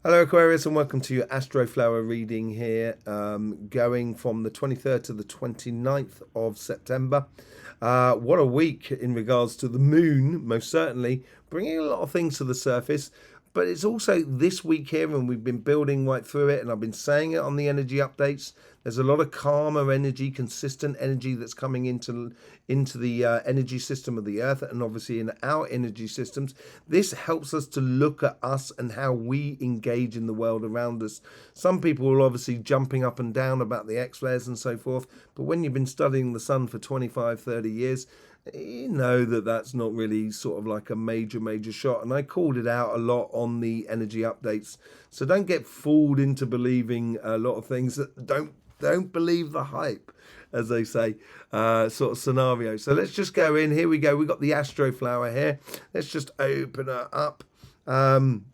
Hello Aquarius and welcome to your Astroflower reading here, going from the 23rd to the 29th of September. What a week in regards to the moon, most certainly, bringing a lot of things to the surface. But it's also this week here, and we've been building right through it, and I've been saying it on the energy updates. There's a lot of calmer energy, consistent energy that's coming into the energy system of the Earth, and obviously in our energy systems. This helps us to look at us and how we engage in the world around us. Some people are obviously jumping up and down about the X-flares and so forth, but when you've been studying the sun for 25, 30 years, you know that that's not really sort of like a major shot, and I called it out a lot on the energy updates. So don't get fooled into believing a lot of things. That don't believe the hype, as they say, sort of scenario. So let's just go in. Here we go. We've got the Astroflower here. Let's just open her up, and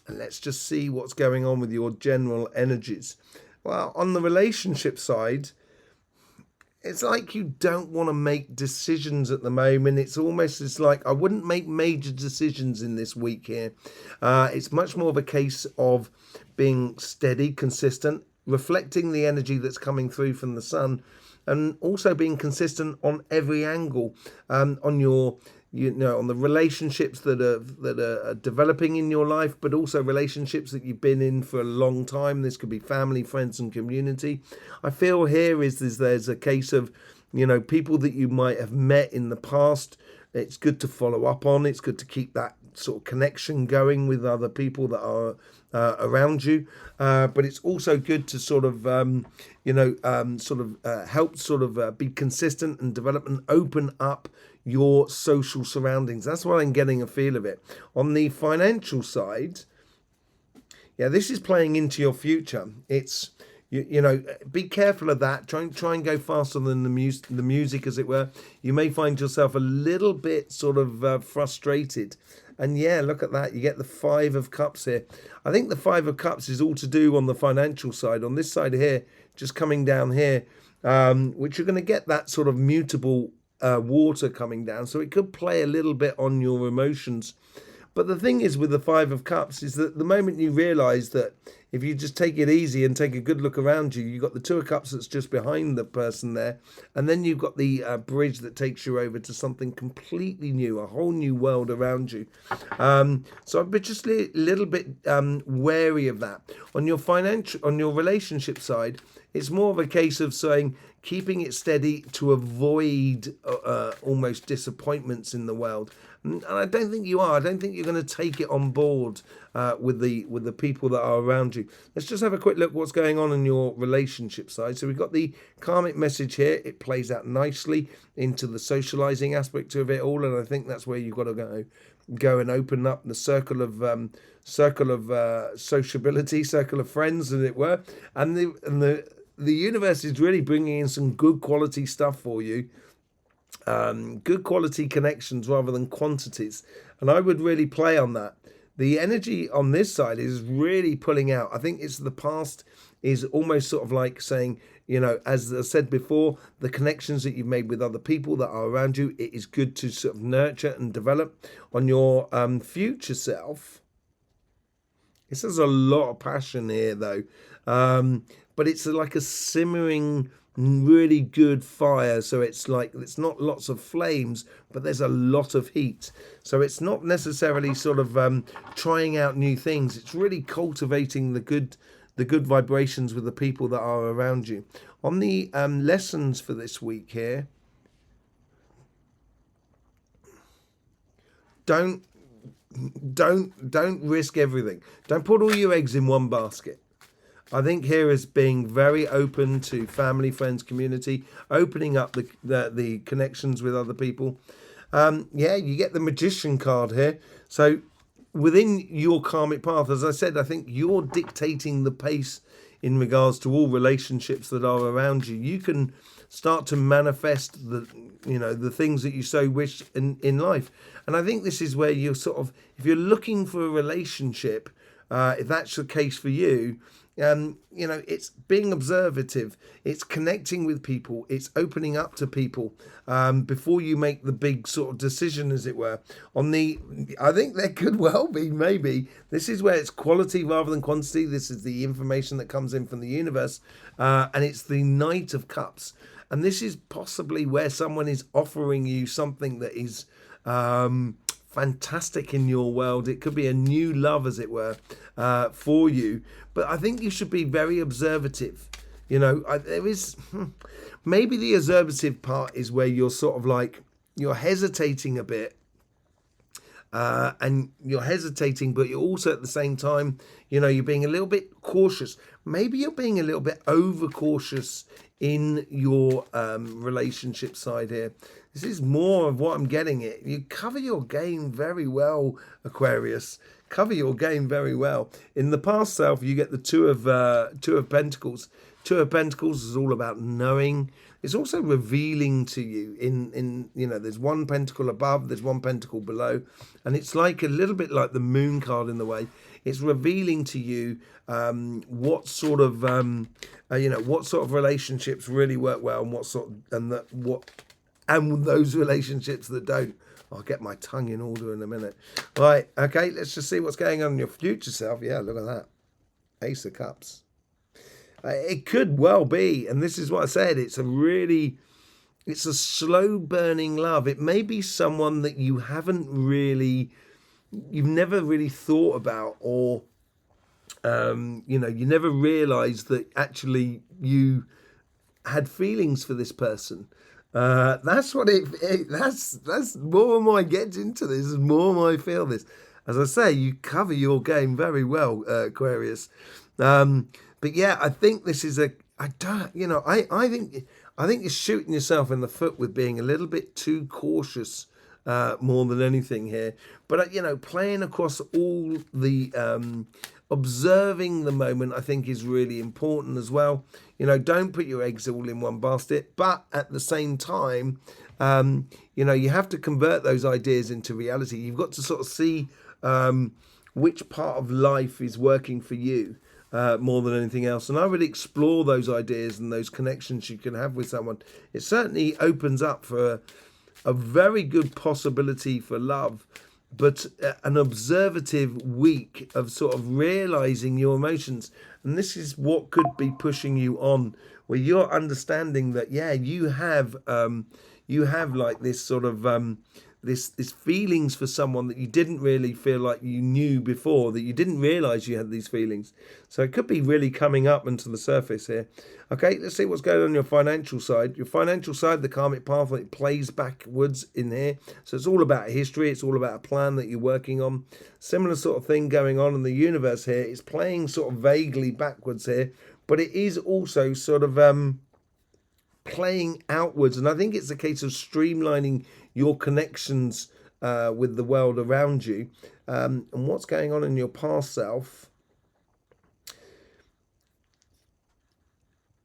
let's just see what's going on with your general energies. Well, on the relationship side, it's like you don't want to make decisions at the moment. It's like I wouldn't make major decisions in this week here. It's much more of a case of being steady, consistent, reflecting the energy that's coming through from the sun, and also being consistent on every angle, on your on the relationships that are developing in your life, but also relationships that you've been in for a long time. This could be family, friends, and community. I feel here is there's a case of, people that you might have met in the past. It's good to follow up on. It's good to keep that sort of connection going with other people that are around you. But it's also good to sort of, help be consistent and develop and open up your social surroundings. That's what I'm getting a feel of it. On the financial side, this is playing into your future. It's be careful of that. Try and go faster than the music, as it were. You may find yourself a little bit sort of frustrated. And look at that. You get the Five of Cups here. I think the Five of Cups is all to do on the financial side. On this side here, just coming down here, which you're going to get that sort of mutable water coming down. So it could play a little bit on your emotions. But the thing is with the Five of Cups is that the moment you realise that if you just take it easy and take a good look around you, you've got the Two of Cups that's just behind the person there. And then you've got the bridge that takes you over to something completely new, a whole new world around you. So I'd be just a little bit wary of that. On your relationship side, it's more of a case of saying, keeping it steady to avoid almost disappointments in the world. And I don't think you are. I don't think you're going to take it on board with the people that are around you. Let's just have a quick look what's going on your relationship side. So we've got the karmic message here. It plays out nicely into the socializing aspect of it all, and I think that's where you've got to go and open up the circle of sociability, circle of friends, as it were, and the universe is really bringing in some good quality stuff for you. Good quality connections rather than quantities. And I would really play on that. The energy on this side is really pulling out. I think it's the past is almost sort of like saying, as I said before, the connections that you've made with other people that are around you, it is good to sort of nurture and develop. On your future self, this has a lot of passion here though. But it's like a simmering, really good fire. So it's not lots of flames, but there's a lot of heat. So it's not necessarily sort of trying out new things. It's really cultivating the good vibrations with the people that are around you. On the lessons for this week here, don't risk everything. Don't put all your eggs in one basket. I think here is being very open to family, friends, community, opening up the connections with other people. You get the Magician card here. So within your karmic path, as I said, I think you're dictating the pace in regards to all relationships that are around you. You can start to manifest the things that you so wish in life. And I think this is where you're sort of, if you're looking for a relationship, if that's the case for you, it's being observative, it's connecting with people, it's opening up to people before you make the big sort of decision, as it were. I think there could well be, maybe, this is where it's quality rather than quantity. This is the information that comes in from the universe, and it's the Knight of Cups. And this is possibly where someone is offering you something that is fantastic in your world. It could be a new love, as it were, for you. But I think you should be very observative. There is maybe the observative part is where you're sort of like, you're hesitating a bit. And you're hesitating, but you're also at the same time, you're being a little bit cautious. Maybe you're being a little bit overcautious in your relationship side here. This is more of what I'm getting at. You cover your game very well, Aquarius. Cover your game very well. In the past self, you get the Two of Pentacles. Two of Pentacles is all about knowing. It's also revealing to you in there's one pentacle above, there's one pentacle below, and it's like a little bit like the Moon card in the way. It's revealing to you what sort of relationships really work well, and those relationships that don't. I'll get my tongue in order in a minute. Right, okay, let's just see what's going on in your future self. Yeah, look at that. Ace of Cups. It could well be, and this is what I said, it's a slow burning love. It may be someone that you've never really thought about, or you never realized that actually you had feelings for this person. That's what that's more and more I get into this, the more and more I feel this. As I say, you cover your game very well, Aquarius. But yeah, I think this is I think you're shooting yourself in the foot with being a little bit too cautious, more than anything here. But playing across all the observing the moment, I think, is really important as well. Don't put your eggs all in one basket, but at the same time, you have to convert those ideas into reality. You've got to sort of see which part of life is working for you. More than anything else, and I would explore those ideas and those connections you can have with someone. It certainly opens up for a very good possibility for love, but an observative week of sort of realizing your emotions. And this is what could be pushing you on, where you're understanding that you have like this sort of this feelings for someone that you didn't really feel like you knew before, that you didn't realize you had these feelings. So it could be really coming up onto the surface here. Okay, let's see what's going on your financial side. Your financial side, the karmic path, it plays backwards in here. So it's all about history. It's all about a plan that you're working on. Similar sort of thing going on in the universe here. It's playing sort of vaguely backwards here, but it is also sort of playing outwards. And I think it's a case of streamlining your connections with the world around you, and what's going on in your past self.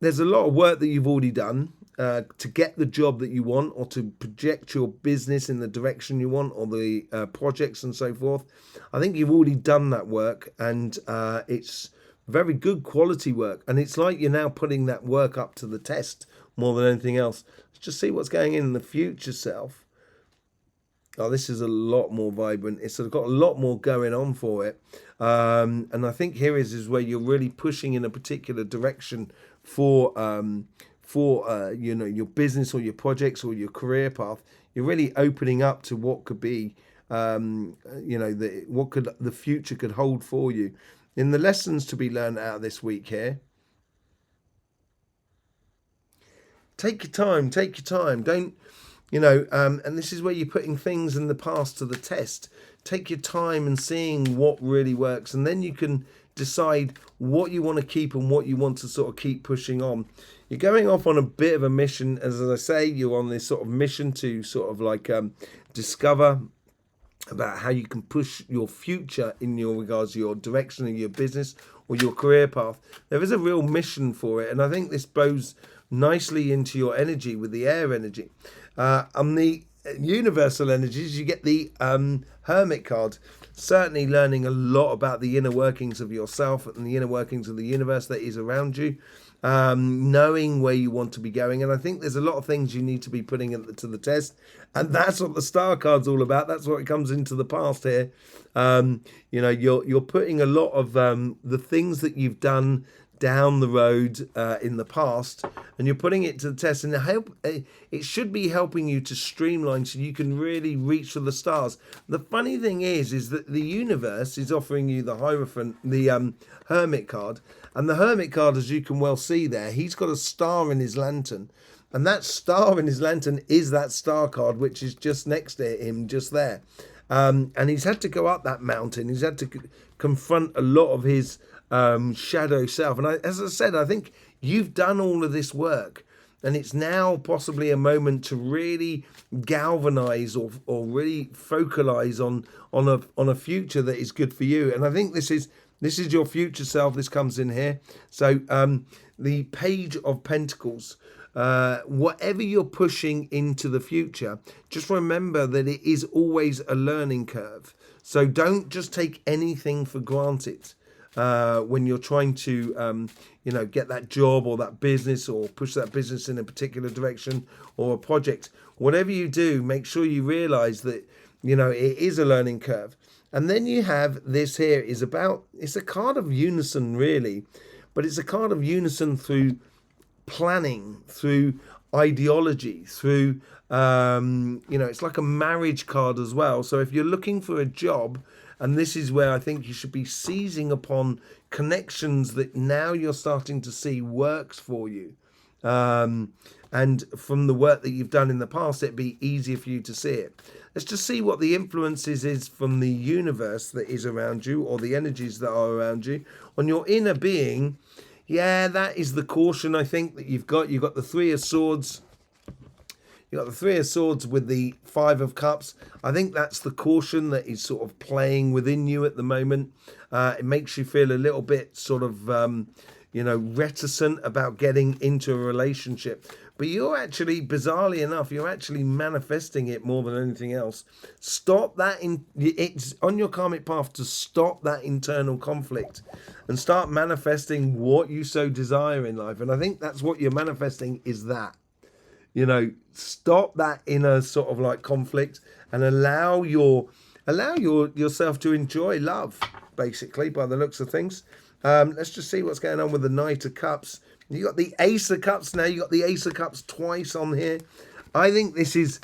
There's a lot of work that you've already done to get the job that you want, or to project your business in the direction you want, or the projects and so forth. I think you've already done that work, and it's very good quality work, and it's like you're now putting that work up to the test more than anything else. Let's just see what's going in the future self. Oh, this is a lot more vibrant. It's sort of got a lot more going on for it. And I think here is where you're really pushing in a particular direction for your business or your projects or your career path. You're really opening up to what could be, what could the future could hold for you. In the lessons to be learned out of this week here, take your time. Don't. And this is where you're putting things in the past to the test. Take your time and seeing what really works, and then you can decide what you want to keep and what you want to sort of keep pushing on. You're going off on a bit of a mission, as I say, you're on this sort of mission to sort of like discover about how you can push your future in your regards to your direction of your business or your career path. There is a real mission for it, and I think this blows nicely into your energy with the air energy. universal energies, you get the Hermit card. Certainly learning a lot about the inner workings of yourself and the inner workings of the universe that is around you, knowing where you want to be going. And I think there's a lot of things you need to be putting to the test. And that's what the star card's all about. That's what it comes into the past here. You're putting a lot of the things that you've done down the road in the past, and you're putting it to the test, and it should be helping you to streamline so you can really reach for the stars. The funny thing is that the universe is offering you the Hierophant, the Hermit card, and the Hermit card, as you can well see there, he's got a star in his lantern, and that star in his lantern is that star card, which is just next to him, just there. And he's had to go up that mountain. He's had to confront a lot of his shadow self. And as I said, I think you've done all of this work, and it's now possibly a moment to really galvanize or really focalize on a future that is good for you. And I think this is your future self. This comes in here. So the Page of Pentacles. Whatever you're pushing into the future, just remember that it is always a learning curve. So don't just take anything for granted when you're trying to get that job or that business, or push that business in a particular direction, or a project. Whatever you do, make sure you realize that it is a learning curve. And then you have this here it's a card of unison, really, but it's a card of unison through planning, through ideology, through it's like a marriage card as well. So if you're looking for a job, and this is where I think you should be seizing upon connections that now you're starting to see works for you, and from the work that you've done in the past, it'd be easier for you to see it. Let's just see what the influences is from the universe that is around you, or the energies that are around you on your inner being. Yeah, that is the caution, I think, that you've got. You've got the Three of Swords. You've got the Three of Swords with the Five of Cups. I think that's the caution that is sort of playing within you at the moment. It makes you feel a little bit sort of, reticent about getting into a relationship. But you're actually, bizarrely enough, you're actually manifesting it more than anything else. Stop that. It's on your karmic path to stop that internal conflict and start manifesting what you so desire in life. And I think that's what you're manifesting, is that. Stop that inner sort of like conflict and allow yourself to enjoy love, basically, by the looks of things. Let's just see what's going on with the Knight of Cups. You got the Ace of Cups now. You got the Ace of Cups twice on here. I think this is,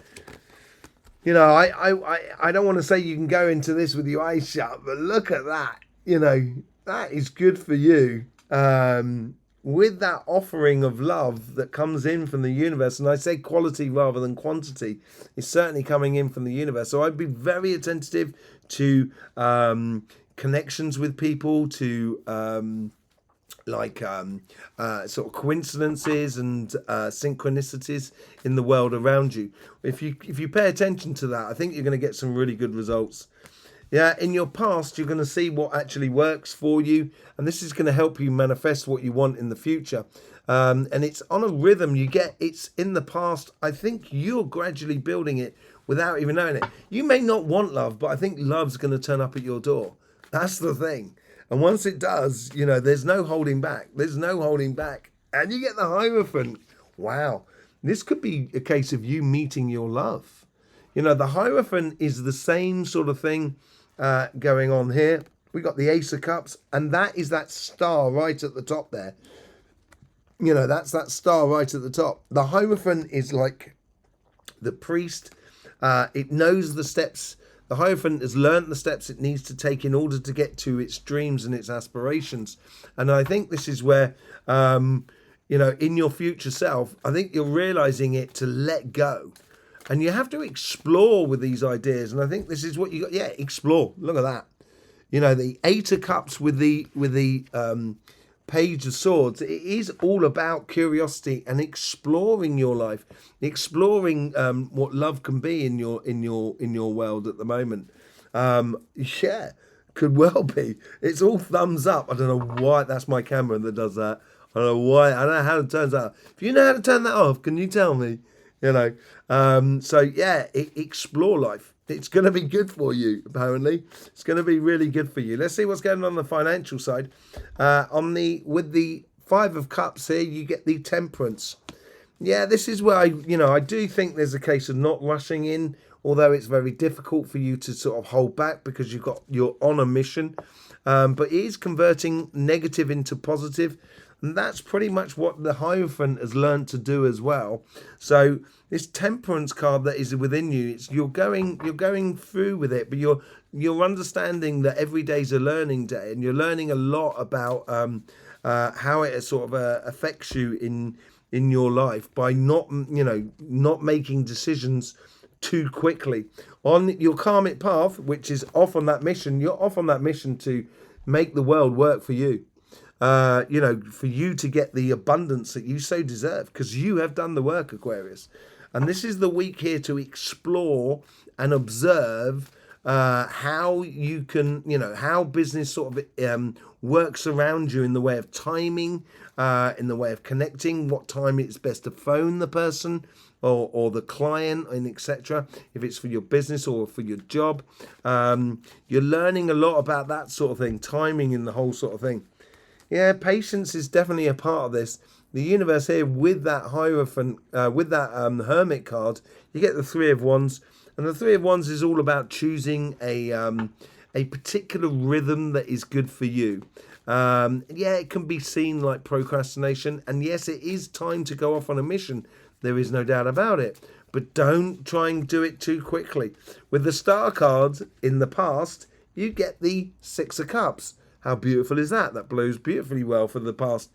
I don't want to say you can go into this with your eyes shut, but look at that. That is good for you. With that offering of love that comes in from the universe, and I say quality rather than quantity, is certainly coming in from the universe. So I'd be very attentive to connections with people, to sort of coincidences and synchronicities in the world around you. If you pay attention to that, I think you're going to get some really good results. Yeah, in your past, you're going to see what actually works for you, and this is going to help you manifest what you want in the future. And it's on a rhythm. It's in the past. I think you're gradually building it without even knowing it. You may not want love, but I think love's going to turn up at your door. That's the thing. And once it does, there's no holding back. There's no holding back. And you get the Hierophant. Wow. This could be a case of you meeting your love. The Hierophant is the same sort of thing going on here. We got the Ace of Cups, and that is that star right at the top there. That's that star right at the top. The Hierophant is like the priest. It knows the steps. The Hierophant has learnt the steps it needs to take in order to get to its dreams and its aspirations. And I think this is where, in your future self, I think you're realizing it to let go. And you have to explore with these ideas. And I think this is what you got. Yeah, explore. Look at that. The Eight of Cups with the Page of Swords. It is all about curiosity and exploring your life, exploring what love can be in your world at the moment. Yeah, could well be. It's all thumbs up. I don't know why that's my camera that does that. I don't know why. I don't know how it turns out. If you know how to turn that off, can you tell me? you know. So yeah, explore life. It's going to be good for you. Apparently, it's going to be really good for you. Let's see what's going on the financial side. With the Five of Cups here, you get the Temperance. Yeah, this is where I do think there's a case of not rushing in, although it's very difficult for you to sort of hold back because you're on a mission. But it is converting negative into positive, and that's pretty much what the Hierophant has learned to do as well. So this Temperance card that is within you, you're going through with it, but you're understanding that every day's a learning day, and you're learning a lot about how it sort of affects you in your life by not making decisions too quickly on your karmic path, which is off on that mission. You're off on that mission to make the world work for you. For you to get the abundance that you so deserve, because you have done the work, Aquarius. And this is the week here to explore and observe how you can, how business sort of works around you in the way of timing, in the way of connecting, what time it's best to phone the person or the client, and etc. If it's for your business or for your job, you're learning a lot about that sort of thing, timing in the whole sort of thing. Yeah, patience is definitely a part of this. The universe here with that Hierophant, with that Hermit card, you get the Three of Wands. And the Three of Wands is all about choosing a particular rhythm that is good for you. It can be seen like procrastination. And yes, it is time to go off on a mission. There is no doubt about it. But don't try and do it too quickly. With the Star cards in the past, you get the Six of Cups. How beautiful is that? That blows beautifully well for the past.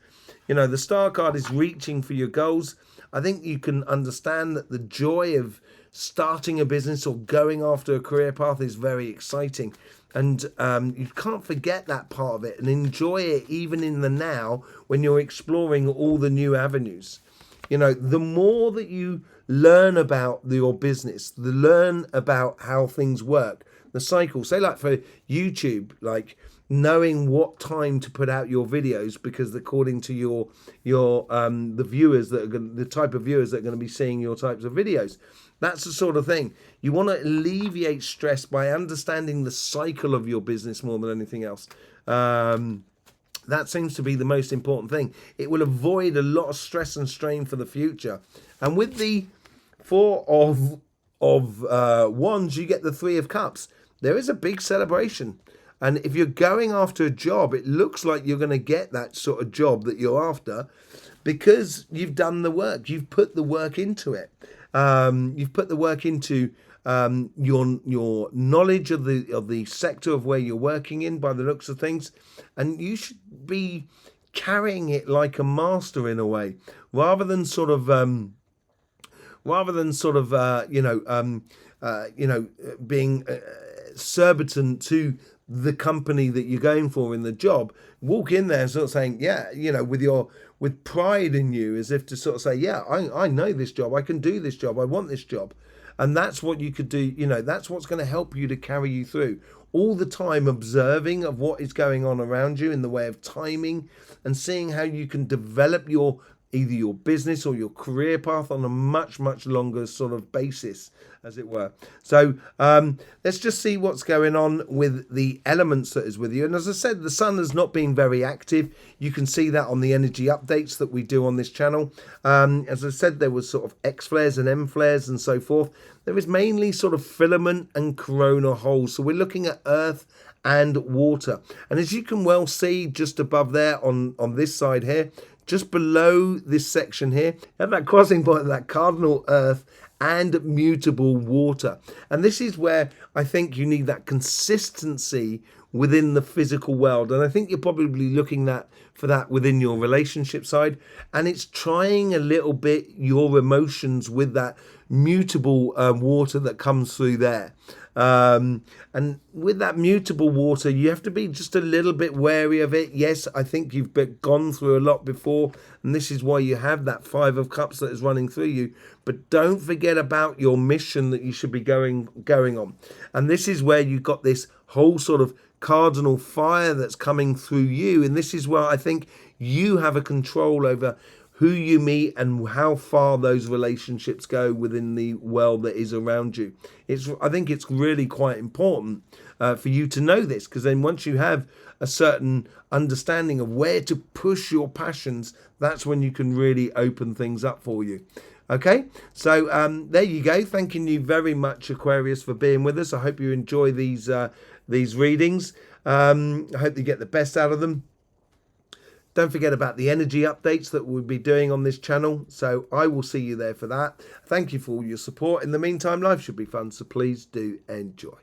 The Star card is reaching for your goals. I think you can understand that the joy of starting a business or going after a career path is very exciting. And you can't forget that part of it and enjoy it even in the now when you're exploring all the new avenues. The more that you learn about your business, learn about how things work, the cycle. Say like for YouTube, like knowing what time to put out your videos, because according to your the viewers that are the type of viewers that are going to be seeing your types of videos, that's the sort of thing you want to alleviate stress by understanding the cycle of your business more than anything else. That seems to be the most important thing. It will avoid a lot of stress and strain for the future. And with the Four of Wands, you get the Three of Cups. There is a big celebration. And if you're going after a job, it looks like you're going to get that sort of job that you're after because you've done the work. You've put the work into it. You've put the work into your knowledge of the sector of where you're working in by the looks of things. And you should be carrying it like a master in a way, rather than sort of being surbitant to the company that you're going for in the job. Walk in there sort of saying, with pride in you, as if to sort of say, yeah, I know this job, I can do this job, I want this job. And that's what you could do, that's what's going to help you to carry you through. All the time observing of what is going on around you in the way of timing and seeing how you can develop either your business or your career path on a much, much longer sort of basis, as it were. So let's just see what's going on with the elements that is with you. And as I said, the sun has not been very active. You can see that on the energy updates that we do on this channel. As I said, there was sort of X flares and M flares and so forth. There is mainly sort of filament and corona holes. So we're looking at earth and water. And as you can well see just above there on this side here, just below this section here, at that crossing point of that cardinal earth and mutable water. And this is where I think you need that consistency within the physical world. And I think you're probably looking for that within your relationship side. And it's trying a little bit your emotions with that mutable water that comes through there. And with that mutable water, you have to be just a little bit wary of it. Yes, I think you've gone through a lot before, and this is why you have that Five of Cups that is running through you. But don't forget about your mission that you should be going on. And this is where you've got this whole sort of cardinal fire that's coming through you. And this is where I think you have a control over who you meet and how far those relationships go within the world that is around you. I think it's really quite important for you to know this, because then once you have a certain understanding of where to push your passions, that's when you can really open things up for you. Okay, so there you go. Thanking you very much, Aquarius, for being with us. I hope you enjoy these readings. I hope you get the best out of them. Don't forget about the energy updates that we'll be doing on this channel. So I will see you there for that. Thank you for all your support. In the meantime, life should be fun, so please do enjoy.